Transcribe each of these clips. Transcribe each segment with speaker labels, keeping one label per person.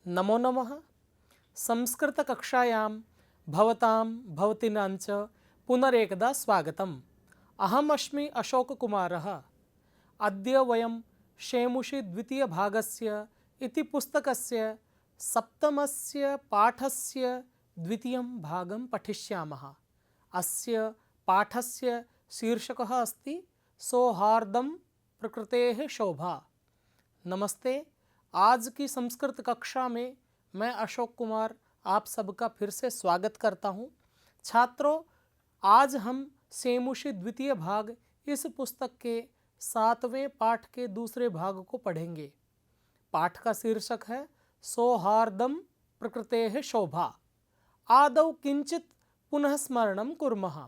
Speaker 1: नमो नमः। संस्कृतकक्षायां भवतां भवतीनां च पुनरेकदा स्वागतम्। अहमस्मि अशोककुमारः। अद्य वयं शेमुषि द्वितीयभागस्य इति पुस्तकस्य सप्तमस्य पाठस्य द्वितीयं भागं पठिष्यामः। अस्य पाठस्य शीर्षकः अस्ति सौहार्दं प्रकृतेः शोभा। नमस्ते। आज की संस्कृत कक्षा में मैं अशोक कुमार आप सबका फिर से स्वागत करता हूं। छात्रों, आज हम सेमुषि द्वितीय भाग इस पुस्तक के 7वें पाठ के दूसरे भाग को पढ़ेंगे। पाठ का शीर्षक है सौहार्दं प्रकृतेः शोभा। आदौ किंचित पुनः स्मरणं कुर्मः।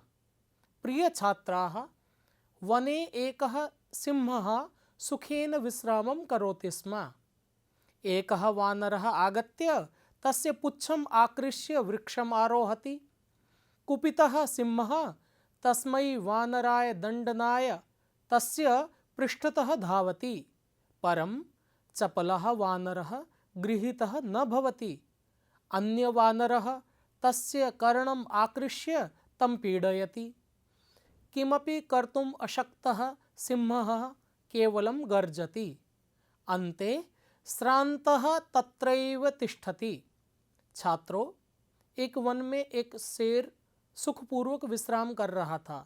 Speaker 1: प्रिय छात्राः, वने एकः सिंहः सुखेन विश्रामं करोति स्म। एकः वानरः आगत्य तस्य पुच्छम् आकृष्य वृक्षम् आरोहति। कुपितः सिंहः तस्मै वानराय दण्डनाय तस्य पृष्ठतः धावति। परं चपलः वानरः गृहीतः न भवति। अन्यवानरः तस्य कर्णम् आकृष्य तं पीडयति। किमपि कर्तुम् अशक्तः सिंहः केवलं गर्जति। अन्ते श्रान्तः तत्रैव तिष्ठति। छात्रों, एक वन में एक शेर सुखपूर्वक विश्राम कर रहा था।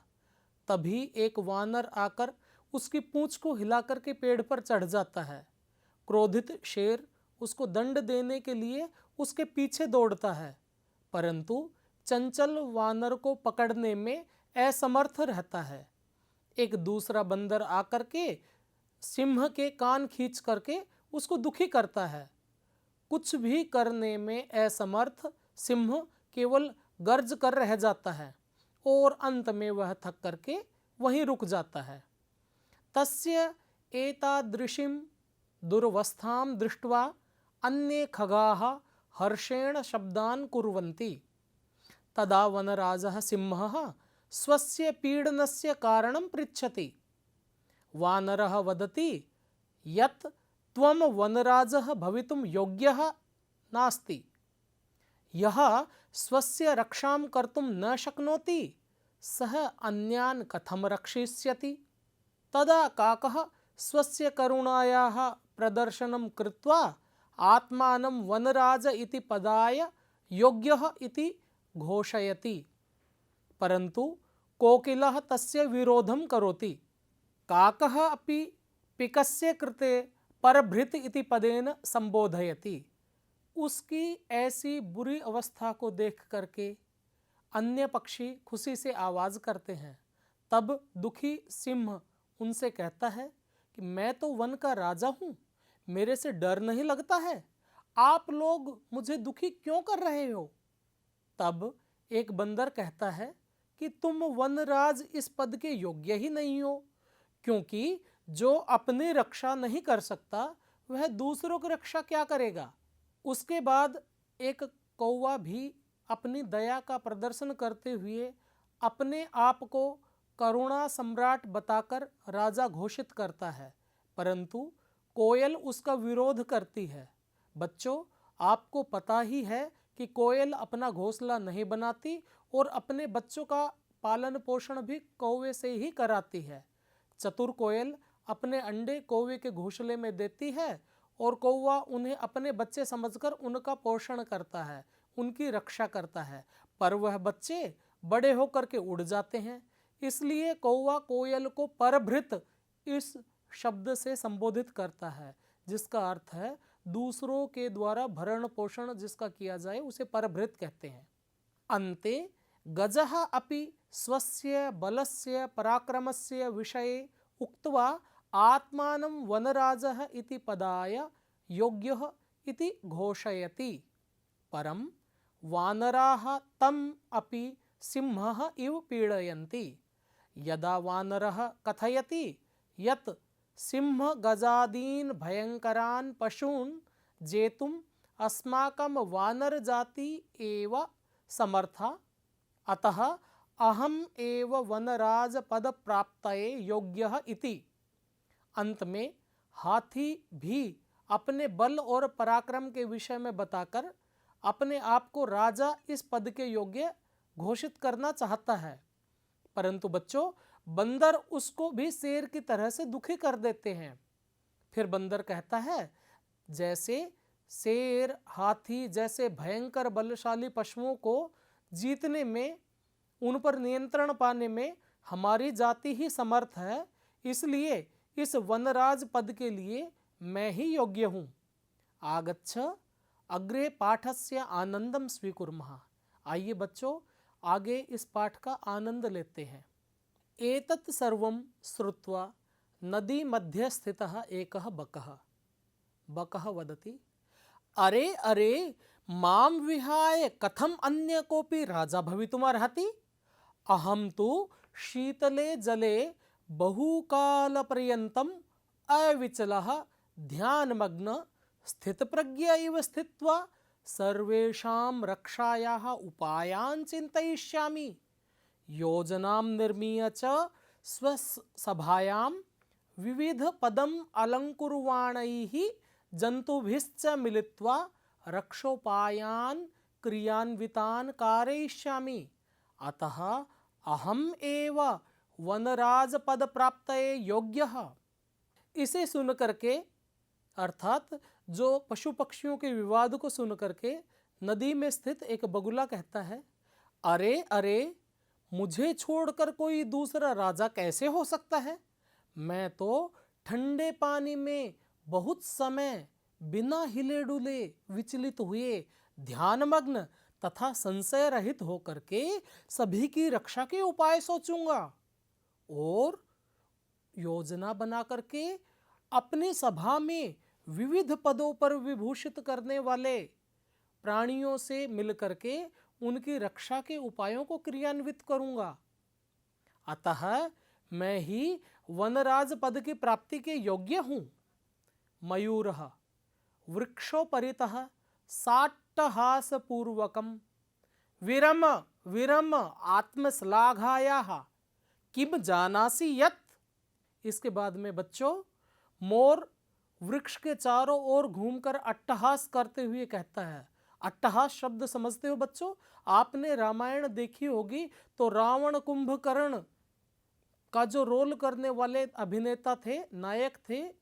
Speaker 1: तभी एक वानर आकर उसकी पूंछ को हिलाकर के पेड़ पर चढ़ जाता है। क्रोधित शेर उसको दंड देने के लिए उसके पीछे दौड़ता है, परंतु चंचल वानर को पकड़ने में असमर्थ रहता है। एक दूसरा बंदर आकर के सिंह के कान खींच करके उसको दुखी करता है। कुछ भी करने में असमर्थ सिंह केवल गर्ज कर रह जाता है और अंत में वह थक करके वहीं रुक जाता है। तस्य एतादृशीं दुर्वस्थां दृष्ट्वा अन्ये खगाः हर्षेण शब्दान् कुर्वन्ति। तदा वनराजः सिंहः स्वस्य पीडनस्य कारणं पृच्छति। वानरः वदति यत् त्वं वनराजः भवितुं योग्यः नास्ति। यः स्वस्य रक्षां कर्तुं न शक्नोति सः अन्यान् कथं रक्षिष्यति। तदा काकः स्वस्य करुणायाः प्रदर्शनं कृत्वा आत्मानं वनराज इति पदाय योग्यः इति घोषयति। परन्तु कोकिलः तस्य विरोधं करोति। काकः अपि पिकस्य कृते परभृत इति पदेन संबोधयति। उसकी ऐसी बुरी अवस्था को देख करके अन्य पक्षी खुशी से आवाज़ करते हैं। तब दुखी सिंह उनसे कहता है कि मैं तो वन का राजा हूँ, मेरे से डर नहीं लगता है, आप लोग मुझे दुखी क्यों कर रहे हो। तब एक बंदर कहता है कि तुम वनराज इस पद के योग्य ही नहीं हो, क्योंकि जो अपनी रक्षा नहीं कर सकता वह दूसरों की रक्षा क्या करेगा। उसके बाद एक कौवा भी अपनी दया का प्रदर्शन करते हुए अपने आप को करुणा सम्राट बताकर राजा घोषित करता है, परंतु कोयल उसका विरोध करती है। बच्चों, आपको पता ही है कि कोयल अपना घोंसला नहीं बनाती और अपने बच्चों का पालन पोषण भी कौवे से ही कराती है। चतुर कोयल अपने अंडे कौवे के घोंसले में देती है और कौवा उन्हें अपने बच्चे समझकर उनका पोषण करता है, उनकी रक्षा करता है, पर वह बच्चे बड़े होकर के उड़ जाते हैं। इसलिए कौवा कोयल को परभृत इस शब्द से संबोधित करता है, जिसका अर्थ है दूसरों के द्वारा भरण पोषण जिसका किया जाए उसे परभृत कहते हैं। अन्ते गजः अपि स्वस्य बलस्य पराक्रमस्य विषये उक्त्वा आत्मानं वनराजः इति पदाय योग्यः इति घोषयति। परं वानराः तम् अपि सिंहः इव पीडयन्ति। यदा वानरः कथयति यत् सिंह गजादीन् भयंकरान् पशून् जेतुम् अस्माकं वानर जाति एव समर्था, अतः अहम एव वनराज पद प्राप्तये योग्यः इति। अंत में हाथी भी अपने बल और पराक्रम के विषय में बताकर अपने आप को राजा इस पद के योग्य घोषित करना चाहता है। परंतु बच्चों, बंदर उसको भी शेर की तरह से दुखी कर देते हैं। फिर बंदर कहता है, जैसे शेर, हाथी जैसे भयंकर बलशाली पशुओं को जीतने में, उन पर नियंत्रण पाने में हमारी जाति ही समर्थ है, इसलिए इस वनराज पद के लिए मैं ही योग्य हूँ। आगच्छ अग्रे पाठस्य आनंदम स्वीकुर्मः। आइए बच्चों, आगे इस पाठ का आनंद लेते हैं। एतत् सर्वं श्रुत्वा नदी मध्ये स्थितः एकः बकः। बकः वदति, अरे अरे, मां विहाय कथम अन्य कोऽपि राजा भवितुमर्हति? अहं तु शीतले जले बहुकालपर्यन्तम् अविचलः ध्यानमग्न स्थितप्रज्ञ इव स्थित्वा सर्वेषां रक्षायाः उपायान् चिन्तयिष्यामि। योजनां निर्मीय च स्वसभायां विविध पदम् अलङ्कुर्वाणैः जन्तुभिश्च मिलित्वा रक्षोपायान् क्रियान्वितान् कारयिष्यामि। अतः अहम् एव वनराज पद प्राप्तये योग्यः। इसे सुन करके, अर्थात जो पशु पक्षियों के विवाद को सुन करके नदी में स्थित एक बगुला कहता है, अरे अरे, मुझे छोड़कर कोई दूसरा राजा कैसे हो सकता है? मैं तो ठंडे पानी में बहुत समय बिना हिले डुले, विचलित हुए, ध्यानमग्न तथा संशय रहित होकर के सभी की रक्षा के उपाय सोचूंगा और योजना बना करके अपनी सभा में विविध पदों पर विभूषित करने वाले प्राणियों से मिलकर के उनकी रक्षा के उपायों को क्रियान्वित करूंगा। अतः मैं ही वनराज पद की प्राप्ति के योग्य हूं। मयूरः वृक्षोपरितः साट्टहासपूर्वकं विरम विरम आत्मश्लाघायाः किम जानासि यत्। इसके बाद में बच्चों, मोर वृक्ष के चारों ओर घूमकर अट्टहास करते हुए कहता है। अट्टहास शब्द समझते हो बच्चों? आपने रामायण देखी होगी तो रावण कुंभकर्ण का जो रोल करने वाले अभिनेता थे, नायक थे,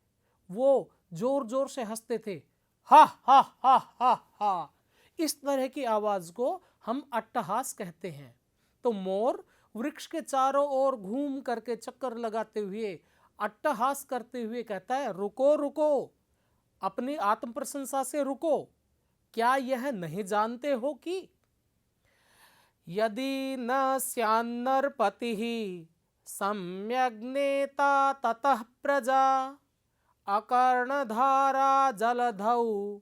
Speaker 1: वो जोर जोर से हंसते थे, हा हा हा हा हा। इस तरह की आवाज को हम अट्टहास कहते हैं। तो मोर वृक्ष के चारों ओर घूम करके चक्कर लगाते हुए, अट्टहास करते हुए कहता है, रुको रुको, अपनी आत्म प्रशंसा से रुको। क्या यह नहीं जानते हो कि यदि न स्यान्नरपतिः सम्यग्नेता ततः प्रजा अकर्णधारा जलधौ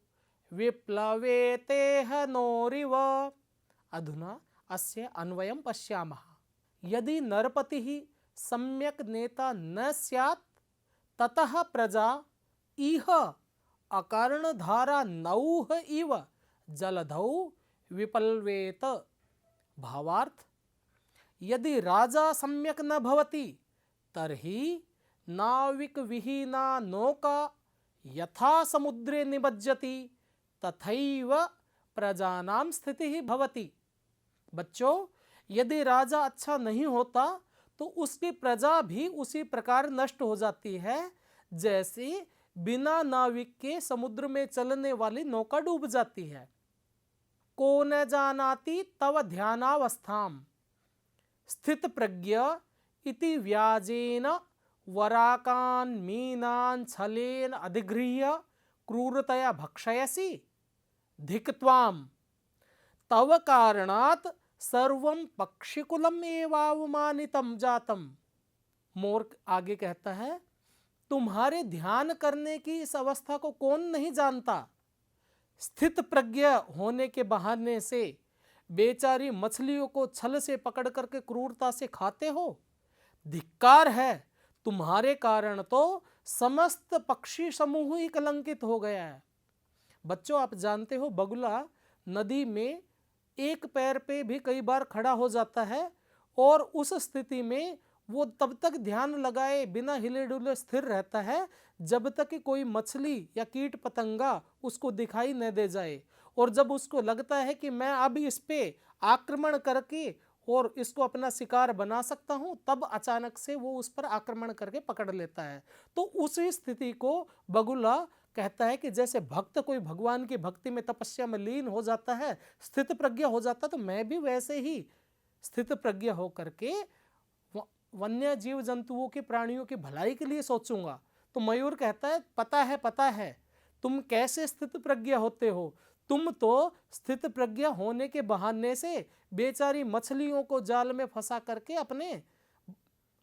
Speaker 1: विप्लवेतेह नोरिव। अधुना अस्य अन्वयं पश्यामः। यदि नरपतिः सम्यक नेता न स्यात् ततः प्रजा इह अकर्णधारा नौः इव जलधौ विप्लवेत। भावार्थ, यदि राजा सम्यक न भवति तर्हि नाविक विहीना नौका यथा समुद्रे निमज्जति तथैव प्रजानां स्थितिः भवति। बच्चों, यदि राजा अच्छा नहीं होता तो उसकी प्रजा भी उसी प्रकार नष्ट हो जाती है जैसे बिना नाविक के समुद्र में चलने वाली नौका डूब जाती है। को न जानाति तव ध्यानावस्थां स्थित प्रज्ञ इति व्याजेन वराकान् मीनान् छलेन अधिगृह्य क्रूरतया भक्षयसि धिक्त्वां तव कारणात् सर्वं पक्षिकुलम एवावमानितं जातम्। मोर आगे कहता है, तुम्हारे ध्यान करने की इस अवस्था को कौन नहीं जानता? स्थित प्रज्ञ होने के बहाने से बेचारी मछलियों को छल से पकड़ करके क्रूरता से खाते हो। धिक्कार है, तुम्हारे कारण तो समस्त पक्षी समूह ही कलंकित हो गया है। बच्चों, आप जानते हो बगुला नदी में एक पैर पे भी कई बार खड़ा हो जाता है और उस स्थिति में वो तब तक ध्यान लगाए बिना हिले डुले स्थिर रहता है जब तक कि कोई मछली या कीट पतंगा उसको दिखाई न दे जाए। और जब उसको लगता है कि मैं अब इस पे आक्रमण करके और इसको अपना शिकार बना सकता हूं, तब अचानक से वो उस पर आक्रमण करके पकड़ लेता है। तो उसी स्थिति को बगुला कहता है कि जैसे भक्त कोई भगवान की भक्ति में तपस्या में लीन हो जाता है, स्थित प्रज्ञ हो जाता है, तो मैं भी वैसे ही स्थित प्रज्ञ होकर के वन्य जीव जंतुओं के प्राणियों की भलाई के लिए सोचूंगा। तो मयूर कहता है पता है तुम कैसे स्थित प्रज्ञ होते हो। तुम तो स्थित प्रज्ञ होने के बहाने से बेचारी मछलियों को जाल में फंसा करके अपने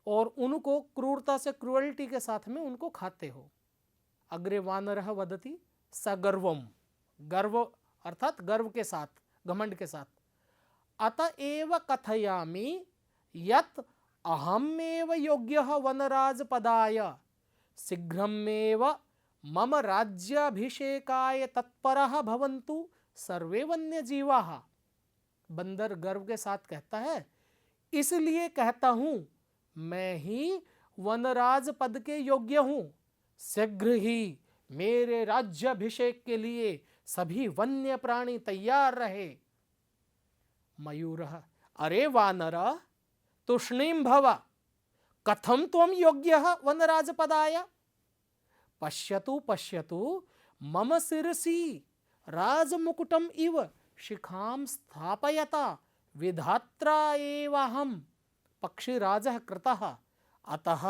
Speaker 1: और उनको क्रूरता से क्रुअल्टी के साथ में उनको खाते हो। अग्रे वानरः वदति सगर्वम, गर्व अर्थात गर्व के साथ, घमंड के साथ। अतएव कथयामि यत् अहमेव योग्यः वनराजपदाय शीघ्रमेव मम राज्याभिषेकाय तत्परः भवन्तु सर्वे वन्यजीवाः। बंदर गर्व के साथ कहता है, इसलिए कहता हूं मैं ही वनराज पद के योग्य हूं। शीघ्र ही मेरे राज्याभिषेक के लिए सभी वन्य प्राणी तैयार रहे। मयूरः अरे वानर तुष्णीं भव, कथम त्वं योग्यः वनराजपदाय। पश्यतु पश्यतु मम शिरसि राजमुकुटम इव शिखां स्थापयता विधात्रा एवाहं पक्षिराजः कृतः। अतः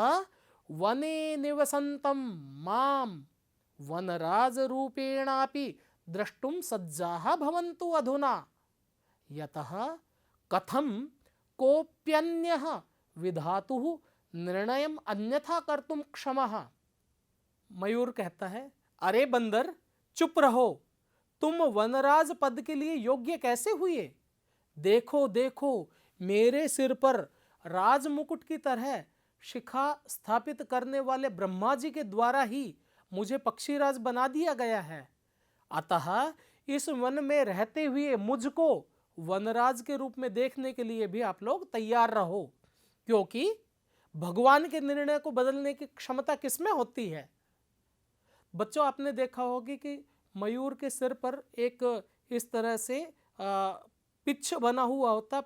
Speaker 1: वने निवसन्तं मां वनराजरूपेणापि द्रष्टुं सज्जाः भवन्तु अधुना। यतः कथं कोऽप्यन्यः विधातुः निर्णयम् अन्यथा कर्तुं क्षमः। मयूर कहता है, अरे बंदर चुप रहो, तुम वनराज पद के लिए योग्य कैसे हुए। देखो देखो मेरे सिर पर राजमुकुट की तरह शिखा स्थापित करने वाले ब्रह्मा जी के द्वारा ही मुझे पक्षीराज बना दिया गया है। अतः इस वन में रहते हुए मुझको वनराज के रूप में देखने के लिए भी आप लोग तैयार रहो, क्योंकि भगवान के निर्णय को बदलने की क्षमता किसमें होती है। बच्चों आपने देखा होगा कि मयूर के सिर पर एक इस तरह से पिच बना हुआ होता,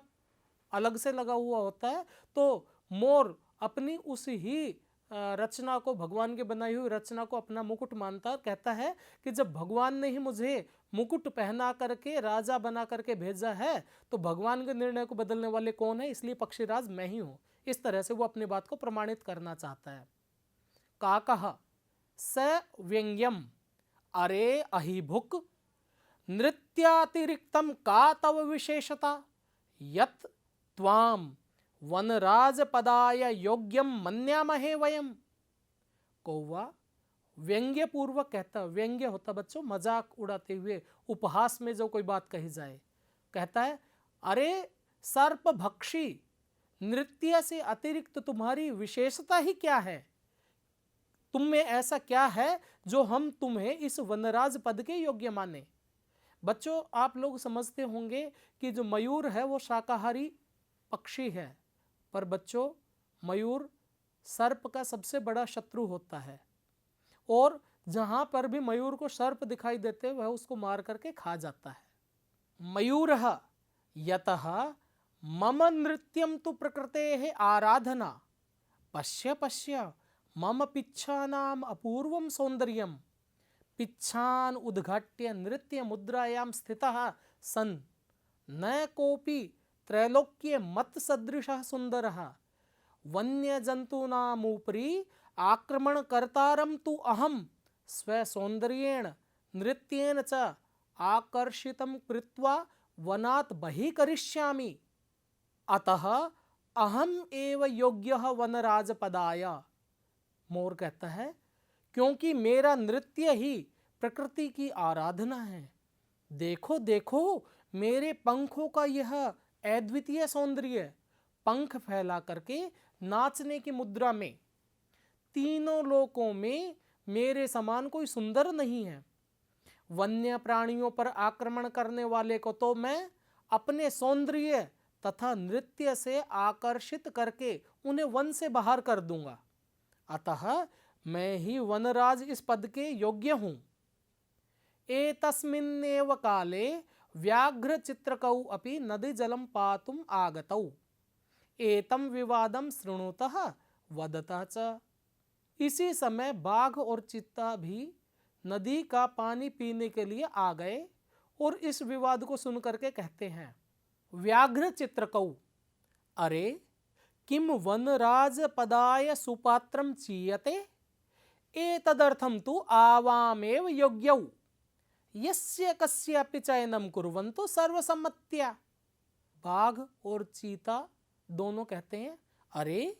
Speaker 1: अलग से लगा हुआ होता है। तो मोर अपनी उस ही रचना को, भगवान के बनाई हुई रचना को अपना मुकुट मानता है, कहता है कि जब भगवान ने ही मुझे मुकुट पहना करके राजा बना करके भेजा है तो भगवान के निर्णय को बदलने वाले कौन है, इसलिए पक्षीराज मैं ही हूं। इस तरह से वो अपनी बात को प्रमाणित करना चाहता है। काकः स व्यंग्यम अरे अहिभुक नृत्यातिरिक्तम का तव विशेषता यत् त्वाम वनराज पदाय योग्यम मन्यामहे वयम। कौवा व्यंग्य पूर्वक कहता, व्यंग्य होता बच्चों मजाक उड़ाते हुए, उपहास में जो कोई बात कही जाए, कहता है अरे सर्प भक्षी, नृत्य से अतिरिक्त तुम्हारी विशेषता ही क्या है। तुम में ऐसा क्या है जो हम तुम्हें इस वनराज पद के योग्य माने। बच्चों आप लोग समझते होंगे कि जो मयूर है वो शाकाहारी पक्षी है, पर बच्चों मयूर सर्प का सबसे बड़ा शत्रु होता है और जहां पर भी मयूर को सर्प दिखाई देते वह उसको मार करके खा जाता है। मयूरः यतः मम नृत्यं तु प्रकृतेः आराधना पश्य पश्य मम पिच्छानाम अपूर्वम सौंदर्यम। पिच्छान उद्घाट्य नृत्य मुद्रायां स्थितः सन् न कोपि त्रैलोक्ये मत् सदृशः सुंदरः। वन्य जंतूनामुपरि आक्रमणकर्तारं तु अहं स्वसौंदर्येण नृत्येन च आकर्षितं कृत्वा वनात् बहिः करिष्यामि। अतः अहम एव योग्यः वनराजपदाय। मोर कहता है क्योंकि मेरा नृत्य ही प्रकृति की आराधना है। देखो देखो मेरे पंखों का यह अद्वितीय सौंदर्य, पंख फैला करके नाचने की मुद्रा में। तीनों लोकों में मेरे समान कोई सुंदर नहीं है। वन्य प्राणियों पर आक्रमण करने वाले को तो मैं अपने सौंदर्य तथा नृत्य से आकर्षित करके उन्हें वन से बाहर कर दूंगा। अतः मैं ही वनराज इस पद के योग्य हूँ। एतस्मिन्नेव काले व्याघ्र चित्रकौ अपि नदी जलम पातुम आगतौ एतम विवादम शृणुतः वदतः च। इसी समय बाघ और चीता भी नदी का पानी पीने के लिए आ गए और इस विवाद को सुनकर के कहते हैं, व्याघ्र चित्रकौ, अरे किम वनराज पदाय सुपात्रम चीयते एतदर्थम तु आवामेव योग्यौ यस्य कस्यापि चयनम कुर्वन्तु सर्वसम्मत्या। बाघ और चीता दोनों कहते हैं, अरे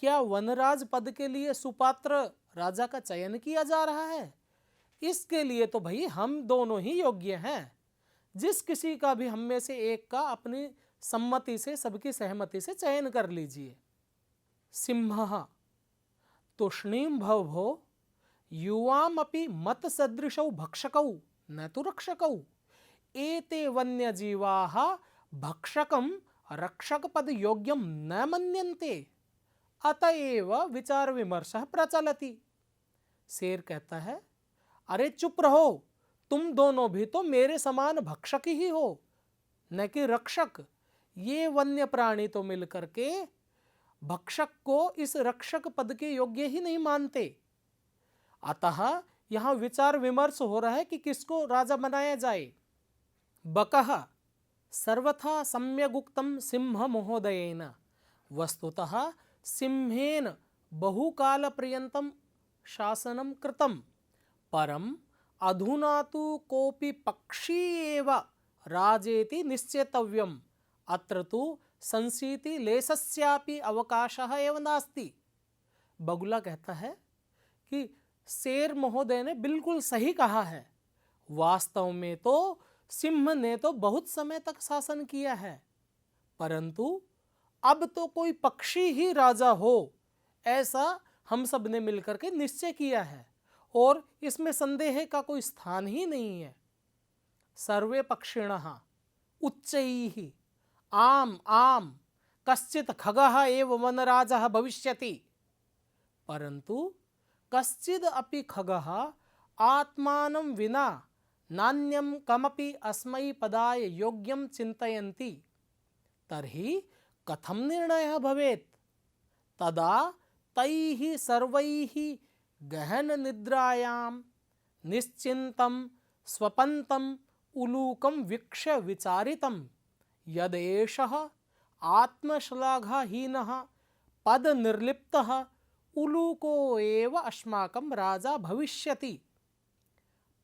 Speaker 1: क्या वनराज पद के लिए सुपात्र राजा का चयन किया जा रहा है? इसके लिए तो भाई हम दोनों ही योग्य हैं। जिस किसी का भी हम में से एक का अपनी सम्मति से, सबकी सहमति से चयन कर लीजिए। सिंहः तूष्णीं भवभो युवामपि मत सदृशौ भक्षकौ न तु रक्षकौ एते वन्यजीवाः भक्षकं रक्षकपद योग्यं न मन्यन्ते अतएव विचार विमर्शः प्रचलति। शेर कहता है, अरे चुप रहो, तुम दोनों भी तो मेरे समान भक्षक ही हो, न कि रक्षक। ये वन्य प्राणी तो मिलकर के भक्षक को इस रक्षक पद के योग्य ही नहीं मानते। अतः यहाँ विचार विमर्श हो रहा है कि किसको राजा बनाया जाए। बकः सर्वथा सम्यगुक्तं सिंह महोदयेन, वस्तुतः सिंहेन बहुकाल पर्यन्तं शासनं कृतं, परम अधुना तु कोऽपि पक्षी एव राजेति निश्चेतव्यम्, अत्र तु संशीति लेशस्यापि अवकाशः एव नास्ति। बगुला कहता है कि शेर महोदय ने बिल्कुल सही कहा है। वास्तव में तो सिंह ने तो बहुत समय तक शासन किया है, परंतु अब तो कोई पक्षी ही राजा हो, ऐसा हम सब ने मिलकर के निश्चय किया है और इसमें संदेह का कोई स्थान ही नहीं है। सर्वे पक्षिणः उच्चैः आम आम कश्चित् खगः एव वनराजः भविष्यति, परंतु कश्चिद् अपि खगः आत्मानं विना नान्यं कमपि अस्मै पदाय योग्यं चिन्तयन्ति तर्हि कथं निर्णयः भवेत्? तदा तैः सर्वैः गहन निद्रायां निश्चिन्तं स्वपन्तं उलूकं वीक्ष्य विचारितं यदेषः आत्मश्लाघाहीनः पद निर्लिप्तः उलूको एव अस्माकं राजा भविष्यति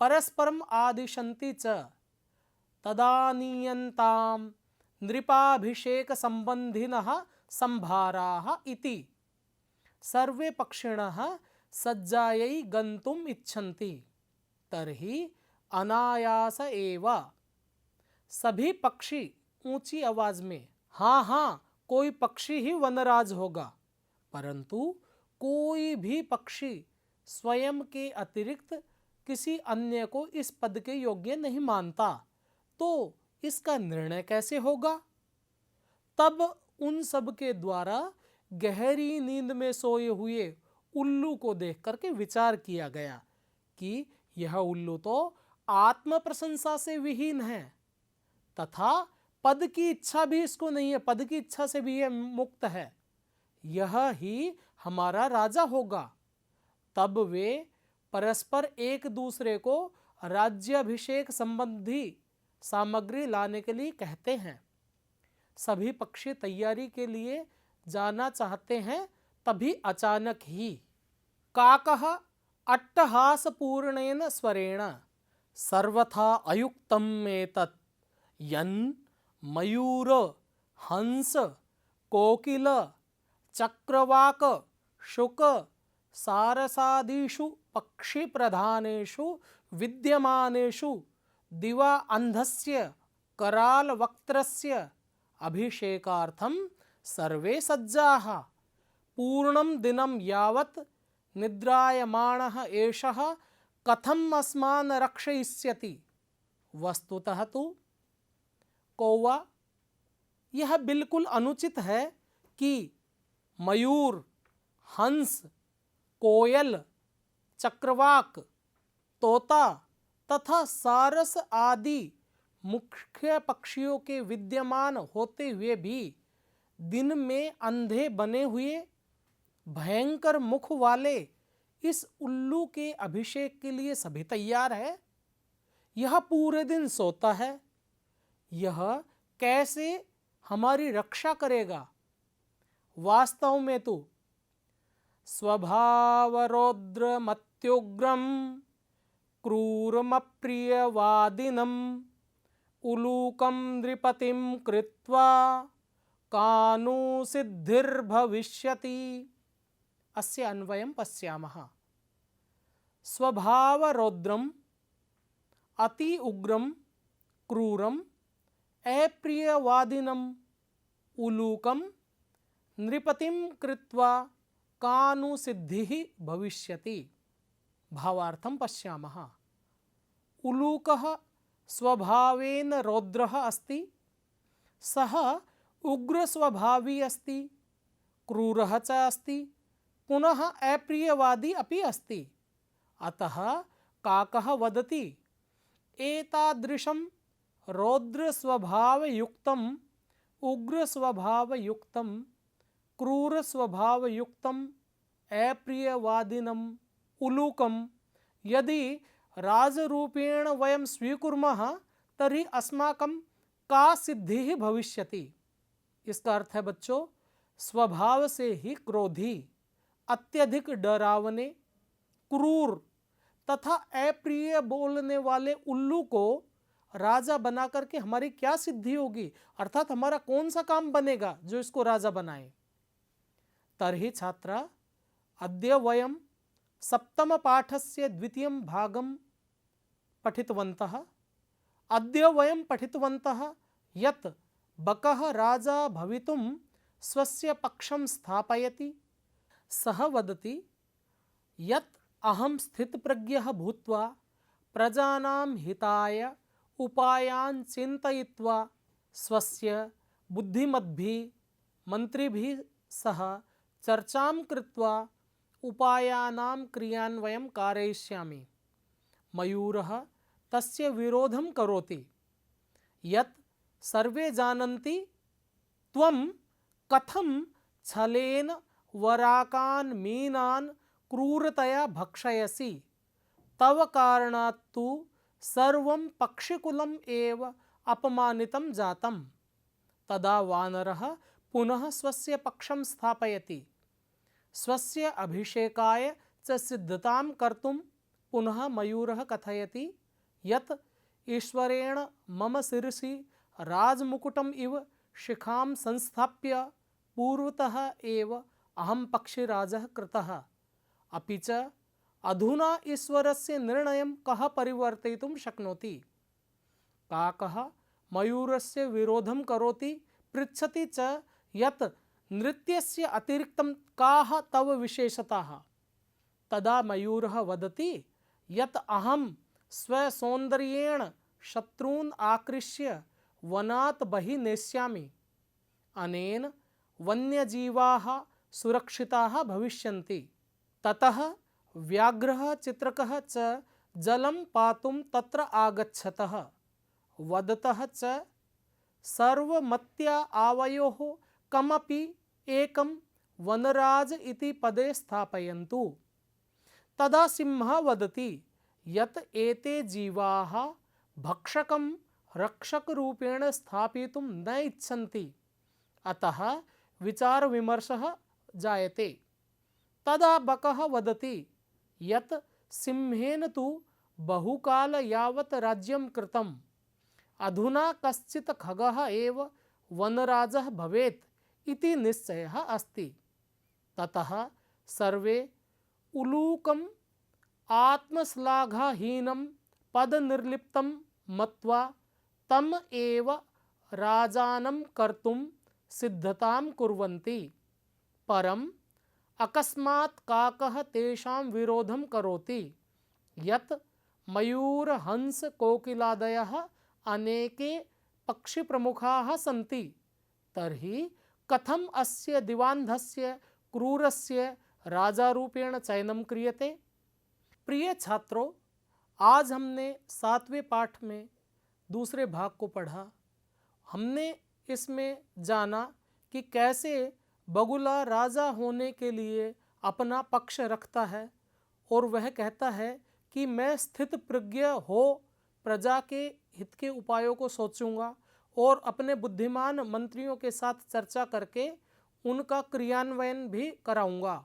Speaker 1: परस्परम् आदिशन्ति च तदानीयन्तां नृपाभिषेक संबंधिनः संभाराः इति। सर्वे पक्षिणः सज्जायै गन्तुम् इच्छन्ति तर्हि अनायास एव। सभी पक्षी ऊंची आवाज में हाँ हाँ कोई पक्षी ही वनराज होगा, परंतु कोई भी पक्षी स्वयं के अतिरिक्त किसी अन्य को इस पद के योग्य नहीं मानता, तो इसका निर्णय कैसे होगा? तब उन सब के द्वारा गहरी नींद में सोए हुए उल्लू को देख करके विचार किया गया कि यह उल्लू तो आत्म प्रशंसा से विहीन है तथा पद की इच्छा भी इसको नहीं है, पद की इच्छा से भी यह मुक्त है, यह ही हमारा राजा होगा। तब वे परस्पर एक दूसरे को राज्याभिषेक संबंधी सामग्री लाने के लिए कहते हैं। सभी पक्षी तैयारी के लिए जाना चाहते हैं, तभी अचानक ही काकः अट्टहासपूर्णेन स्वरेण सर्वथा अयुक्तम् एतत् यन् मयूर हंस कोकिल चक्रवाक शुक सारसादिषु पक्षी प्रधानेषु विद्यमानेषु दिवा अंधस्य कराल वक्त्रस्य अभिषेकार्थं सर्वे सज्जाः पूर्णं दिनं यावत् निद्रायमाणः एषः कथम् अस्मान् रक्षयिष्यति? वस्तुतः तु कौवा यह बिल्कुल अनुचित है कि मयूर, हंस, कोयल, चक्रवाक, तोता तथा सारस आदि मुख्य पक्षियों के विद्यमान होते हुए भी दिन में अंधे बने हुए भयंकर मुख वाले इस उल्लू के अभिषेक के लिए सभी तैयार है। यह पूरे दिन सोता है, यह कैसे हमारी रक्षा करेगा? वास्तव में तो स्वभावरौद्रमत्युग्रम क्रूरमप्रियवादिनम उलूकम नृपतिम कृत्वा कानु सिद्धिर्भविष्यति। अस्य अन्वयं पश्यामः। स्वभावरौद्रम, अति उग्रम, क्रूरम, अप्रियवादिनम, उलूकम, नृपतिम कृत्वा कानु सिद्धिः भविष्यति। भावार्थं पश्यामः। उलूकः स्वभावेन रौद्रः अस्ति, सः उग्रस्वभावी अस्ति, क्रूरः च अस्ति, पुनः अप्रियवादी अपि अस्ति। अतः काकः वदति, एतादृशं रौद्रस्वभावयुक्तं, उग्रस्वभावयुक्तं, क्रूरस्वभावयुक्तं, अप्रियवादिनं, उलूकं यदि राजरूपेण वयं स्वीकुर्मः तर्हि अस्माकं का सिद्धिः भविष्यति। इसका अर्थ है बच्चों, स्वभाव से ही क्रोधी, अत्यधिक डरावने, क्रूर तथा अप्रिय बोलने वाले उल्लू को राजा बना करके हमारी क्या सिद्धि होगी, अर्थात हमारा कौन सा काम बनेगा जो इसको राजा बनाए। तर्हि छात्रा, अद्य वयं सप्तम पाठस्य द्वितीयं भागं पठितवन्तः। अद्य वयं पठितवन्तः यत् बकः राजा भवितुं स्वस्य पक्षं स्थापयति। सः वदति यत् अहं स्थितप्रज्ञः भूत्वा प्रजानां हिताय उपायान् चिन्तयित्वा स्वस्य बुद्धिमद्भिः मन्त्रिभिः सह चर्चां कृत्वा उपायानां क्रियान्वयं कारयिष्यामि। मयूरः तस्य विरोधं करोति। यत् सर्वे जानन्ति, त्वं कथं छलेन वराकान् मीनान् क्रूरतया भक्षयसि, तव कारणात् तु सर्वं पक्षिकुलम् एव अपमानितं जातम्। तदा वानरः पुनः स्वस्य पक्षं स्थापयति। स्वस्य अभिषेकाय च सिद्धतां कर्तुं पुनः मयूरः कथयति यत् ईश्वरेण मम शिरसि राजमुकुटम् इव शिखां संस्थाप्य पूर्वतः एव अहं पक्षिराजः कृतः। अपि च अधुना ईश्वरस्य निर्णयं कः परिवर्तयितुं शक्नोति। काकः मयूरस्य विरोधं करोति, पृच्छति च यत् नृत्यस्य अतिरिक्तं काः तव विशेषताः। तदा मयूरः वदति यत् अहं स्वसौन्दर्येण शत्रून् आकृष्य वनात् बहिः नेष्यामि। अनेन वन्यजीवाः सुरक्षिताः भविष्यन्ति। ततः व्याघ्रः चित्रकः च जलं पातुं तत्र आगच्छतः। वदतः च सर्वमत्या आवयोः कमपि एकं वनराज इति पदे स्थापयन्तु। तदा सिंहः वदति यत् एते जीवाः भक्षकं रक्षकरूपेण स्थापयितुं न इच्छन्ति, अतः विचारविमर्शः जायते। तदा बकः वदति यत् सिंहेन तु बहुकाल यावत् राज्यं कृतम्, अधुना कश्चित् खगः एव वनराजः भवेत् इति निश्चयः अस्ति। ततः सर्वे उलूकम् आत्मश्लाघाहीनं पदनिर्लिप्तं मत्वा तम एव राजानं कर्तुं सिद्धतां कुर्वन्ति। परम् अकस्मात् काकः तेषां विरोधं करोति यत् मयूर हंस कोकिलादयः अनेके पक्षिप्रमुखाः सन्ति, तर्हि कथम अस्य दिवान्धस्य क्रूरस्य राजारूपेण चयनं क्रियते। प्रिय छात्रों, आज हमने 7वें पाठ में दूसरे भाग को पढ़ा। हमने इसमें जाना कि कैसे बगुला राजा होने के लिए अपना पक्ष रखता है और वह कहता है कि मैं स्थित प्रज्ञ हो प्रजा के हित के उपायों को सोचूंगा और अपने बुद्धिमान मंत्रियों के साथ चर्चा करके उनका क्रियान्वयन भी कराऊंगा।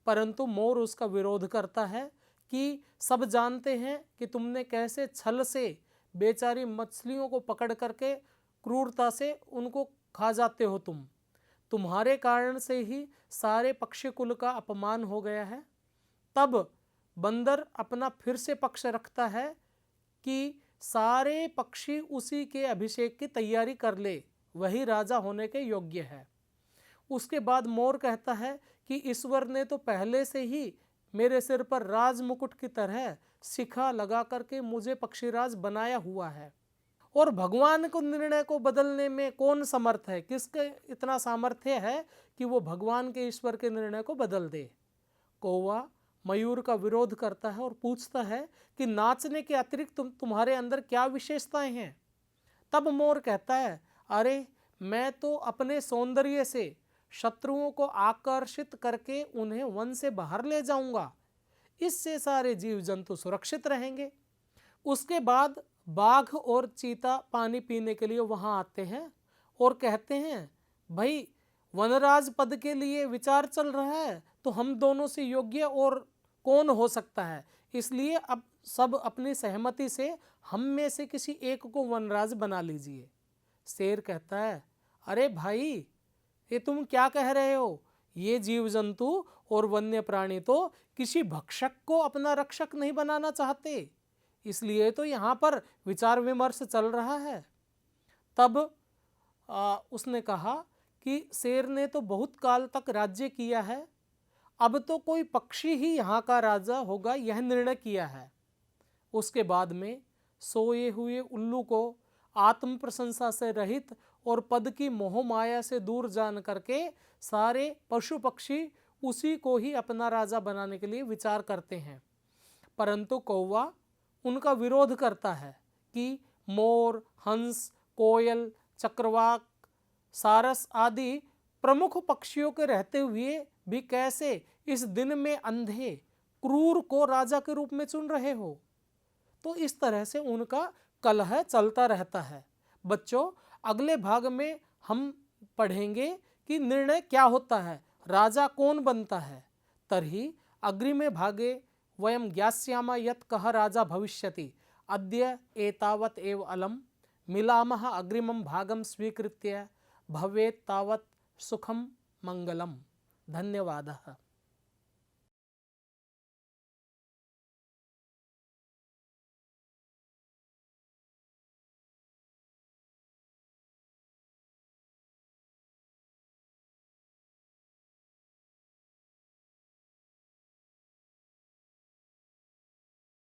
Speaker 1: परंतु मोर उसका विरोध करता है कि सब जानते हैं कि तुमने कैसे छल से बेचारी मछलियों को पकड़ करके क्रूरता से उनको खा जाते हो। तुम्हारे कारण से ही सारे पक्षी कुल का अपमान हो गया है। तब बंदर अपना फिर से पक्ष रखता है कि सारे पक्षी उसी के अभिषेक की तैयारी कर ले, वही राजा होने के योग्य है। उसके बाद मोर कहता है कि ईश्वर ने तो पहले से ही मेरे सिर पर राज मुकुट की तरह शिखा लगा करके मुझे पक्षीराज बनाया हुआ है, और भगवान को निर्णय को बदलने में कौन समर्थ है, किसके इतना सामर्थ्य है कि वो भगवान के ईश्वर के निर्णय को बदल दे। कौवा मयूर का विरोध करता है और पूछता है कि नाचने के अतिरिक्त तुम्हारे अंदर क्या विशेषताएं हैं। तब मोर कहता है, अरे मैं तो अपने सौंदर्य से शत्रुओं को आकर्षित करके उन्हें वन से बाहर ले जाऊंगा, इससे सारे जीव जंतु सुरक्षित रहेंगे। उसके बाद बाघ और चीता पानी पीने के लिए वहां आते हैं और कहते हैं, भाई वनराज पद के लिए विचार चल रहा है तो हम दोनों से योग्य और कौन हो सकता है, इसलिए अब सब अपनी सहमति से हम में से किसी एक को वनराज बना लीजिए। शेर कहता है, अरे भाई ये तुम क्या कह रहे हो, ये जीव जंतु और वन्य प्राणी तो किसी भक्षक को अपना रक्षक नहीं बनाना चाहते, इसलिए तो यहाँ पर विचार विमर्श चल रहा है। तब उसने कहा कि शेर ने तो बहुत काल तक राज्य किया है, अब तो कोई पक्षी ही यहाँ का राजा होगा, यह निर्णय किया है। उसके बाद में सोए हुए उल्लू को आत्म प्रशंसा से रहित और पद की मोह माया से दूर जान करके सारे पशु पक्षी उसी को ही अपना राजा बनाने के लिए विचार करते हैं। परंतु कौवा उनका विरोध करता है कि मोर, हंस, कोयल, चक्रवाक, सारस आदि प्रमुख पक्षियों के रहते हुए भी कैसे इस दिन में अंधे क्रूर को राजा के रूप में चुन रहे हो। तो इस तरह से उनका कलह चलता रहता है। बच्चों, अगले भाग में हम पढ़ेंगे कि निर्णय क्या होता है, राजा कौन बनता है। तर्हि अग्रिमे भागे वयं ज्ञास्यामः यत् कः राजा भविष्यति। अद्य एतावत् एव अलम्। मिलामः अग्रिमं भागं स्वीकृत्य। भवेत् तावत् सुखं मंगलम्। धन्यवादः।